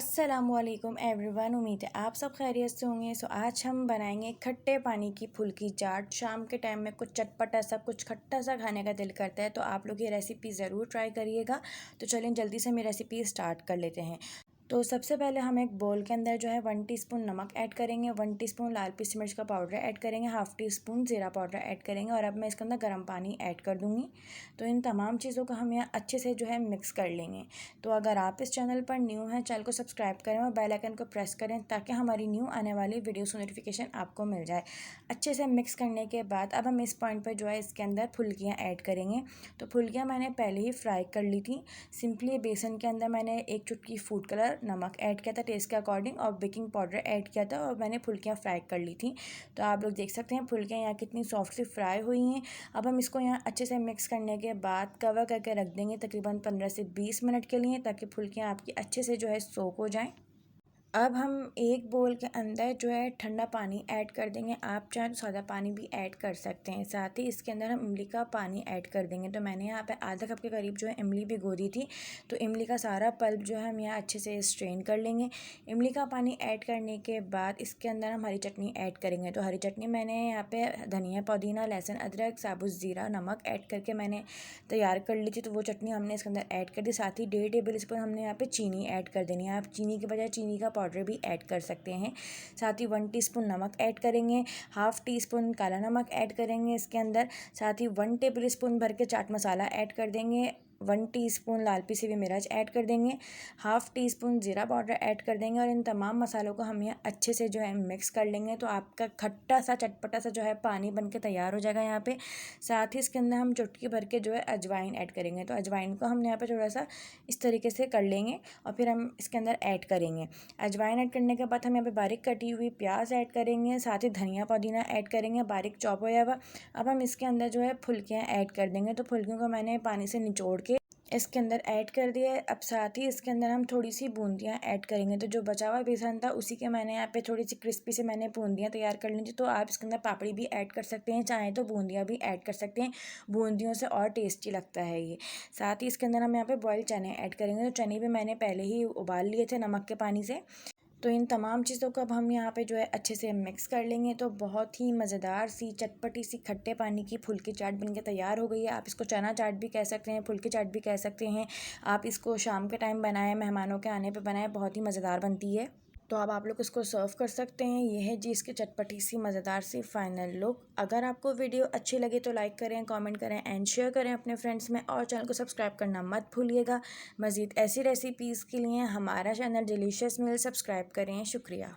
अस्सलामुअलैकुम एवरीवन। उम्मीद है आप सब खैरियत से होंगे। सो आज हम बनाएंगे खट्टे पानी की फुल्की चाट। शाम के टाइम में कुछ चटपटा सा कुछ खट्टा सा खाने का दिल करता है, तो आप लोग ये रेसिपी ज़रूर ट्राई करिएगा। तो चलें जल्दी से मेरी रेसिपी स्टार्ट कर लेते हैं। तो सबसे पहले हम एक बोल के अंदर जो है 1 टीस्पून नमक ऐड करेंगे, 1 टीस्पून लाल पीसी मिर्च का पाउडर ऐड करेंगे, हाफ़ टी स्पून ज़ीरा पाउडर ऐड करेंगे और अब मैं इसके अंदर गर्म पानी ऐड कर दूँगी। तो इन तमाम चीज़ों को हम यहाँ अच्छे से जो है मिक्स कर लेंगे। तो अगर आप इस चैनल पर न्यू हैं, चैनल को सब्सक्राइब करें और बेल आइकन को प्रेस करें ताकि हमारी न्यू आने वाली वीडियोस नोटिफिकेशन आपको मिल जाए। अच्छे से मिक्स करने के बाद अब हम इस पॉइंट पर जो है इसके अंदर फुल्कियाँ ऐड करेंगे। तो फुल्कियाँ मैंने पहले ही फ्राई कर ली थी। सिंपली बेसन के अंदर मैंने 1 चुटकी फूड कलर, नमक ऐड किया था टेस्ट के अकॉर्डिंग और बेकिंग पाउडर ऐड किया था और मैंने फुल्कियाँ फ्राई कर ली थी। तो आप लोग देख सकते हैं फुल्कियाँ यहाँ कितनी सॉफ्टली फ्राई हुई हैं। अब हम इसको यहाँ अच्छे से मिक्स करने के बाद कवर करके रख देंगे तकरीबन 15 से 20 मिनट के लिए, ताकि फुल्कियाँ आपकी अच्छे से जो है सोक हो जाएँ। अब हम एक बोल के अंदर जो है ठंडा पानी ऐड कर देंगे। आप चाहें तो सादा पानी भी ऐड कर सकते हैं। साथ ही इसके अंदर हम इमली का पानी ऐड कर देंगे। तो मैंने यहाँ पे आधा कप के करीब जो है इमली भिगो दी थी। तो इमली का सारा पल्प जो है हम यहाँ अच्छे से स्ट्रेन कर लेंगे। इमली का पानी ऐड करने के बाद इसके अंदर हम हरी चटनी ऐड करेंगे। तो हरी चटनी मैंने यहाँ पे धनिया, पुदीना, लहसुन, अदरक, साबुत ज़ीरा, नमक ऐड करके मैंने तैयार कर ली थी। तो वो चटनी हमने इसके अंदर ऐड कर दी। साथ ही 1.5 टेबल स्पून हमने यहाँ पे चीनी ऐड कर देनी है। आप चीनी के बजाय चीनी का पाउडर भी ऐड कर सकते हैं। साथ ही 1 टीस्पून नमक ऐड करेंगे, हाफ़ टी स्पून काला नमक ऐड करेंगे इसके अंदर। साथ ही 1 टेबल स्पून भर के चाट मसाला ऐड कर देंगे, 1 टीस्पून लाल पिसी हुई मिर्च ऐड कर देंगे, हाफ़ टी स्पून ज़ीरा पाउडर ऐड कर देंगे और इन तमाम मसालों को हम यहाँ अच्छे से जो है मिक्स कर लेंगे। तो आपका खट्टा सा चटपटा सा जो है पानी बन के तैयार हो जाएगा यहाँ पे। साथ ही इसके अंदर हम चुटकी भर के जो है अजवाइन ऐड करेंगे। तो अजवाइन को हम यहाँ पे थोड़ा सा इस तरीके से कर लेंगे और फिर हम इसके अंदर ऐड करेंगे। अजवाइन ऐड करने के बाद हम यहाँ पे बारीक कटी हुई प्याज ऐड करेंगे, साथ ही धनिया पुदीना ऐड करेंगे बारीक चॉप होया हुआ। अब हम इसके अंदर जो है फुल्कियाँ ऐड कर देंगे। तो फुल्कियों को मैंने पानी से निचोड़ के इसके अंदर ऐड कर दिया है। अब साथ ही इसके अंदर हम थोड़ी सी बूंदियाँ ऐड करेंगे। तो जो बचा हुआ बेसन था उसी के मैंने यहाँ पे थोड़ी सी क्रिस्पी से मैंने बूंदियाँ तैयार कर ली थी। तो आप इसके अंदर पापड़ी भी ऐड कर सकते हैं, चाहें तो बूंदियाँ भी ऐड कर सकते हैं। बूंदियों से और टेस्टी लगता है ये। साथ ही इसके अंदर हम यहाँ पे बॉइल्ड चने ऐड करेंगे। तो चने भी मैंने पहले ही उबाल लिए थे नमक के पानी से। तो इन तमाम चीज़ों को अब हम यहाँ पे जो है अच्छे से मिक्स कर लेंगे। तो बहुत ही मज़ेदार सी चटपटी सी खट्टे पानी की फुल्की चाट बनके तैयार हो गई है। आप इसको चना चाट भी कह सकते हैं, फुल्की चाट भी कह सकते हैं। आप इसको शाम के टाइम बनाएं, मेहमानों के आने पे बनाएं, बहुत ही मज़ेदार बनती है। तो अब आप लोग इसको सर्व कर सकते हैं। ये है जी इसकी चटपटी सी मज़ेदार सी फाइनल लुक। अगर आपको वीडियो अच्छी लगे तो लाइक करें, कमेंट करें एंड शेयर करें अपने फ्रेंड्स में, और चैनल को सब्सक्राइब करना मत भूलिएगा। मज़ीद ऐसी रेसिपीज़ के लिए हमारा चैनल डिलीशियस मील सब्सक्राइब करें। शुक्रिया।